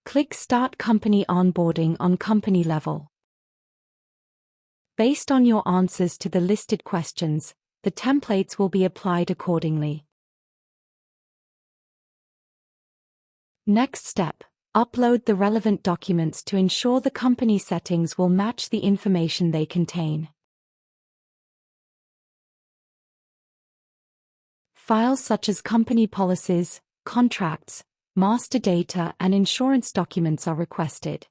Click Start Company Onboarding on company level. Based on your answers to the listed questions, the templates will be applied accordingly. Next step, upload the relevant documents to ensure the company settings will match the information they contain. Files such as company policies, contracts, master data, and insurance documents are requested.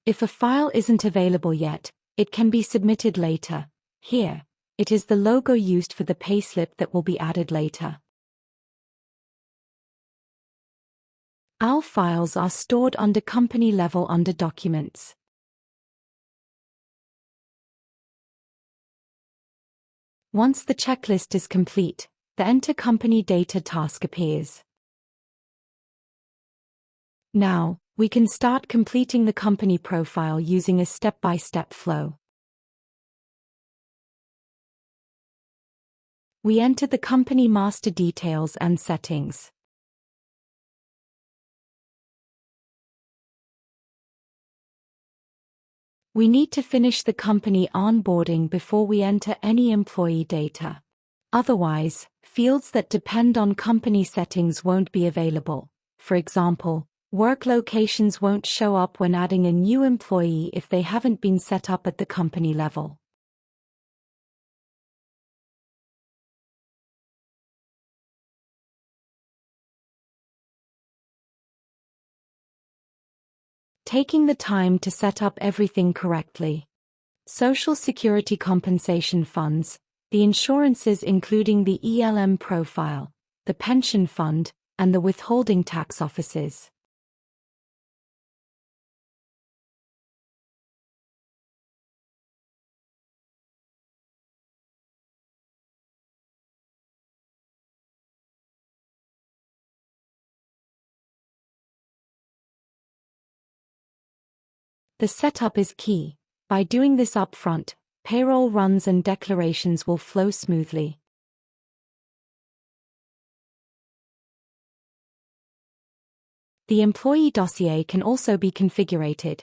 If a file isn't available yet, it can be submitted later. Here, it is the logo used for the payslip that will be added later. Our files are stored under company level under Documents. Once the checklist is complete, the Enter Company Data task appears. Now, we can start completing the company profile using a step-by-step flow. We enter the company master details and settings. We need to finish the company onboarding before we enter any employee data. Otherwise, fields that depend on company settings won't be available. For example, work locations won't show up when adding a new employee if they haven't been set up at the company level. Taking the time to set up everything correctly. Social Security compensation funds, the insurances including the ELM profile, the pension fund, and the withholding tax offices. The setup is key. By doing this upfront, payroll runs and declarations will flow smoothly. The employee dossier can also be configured.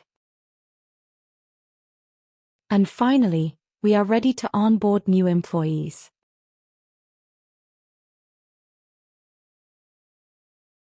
And finally, we are ready to onboard new employees.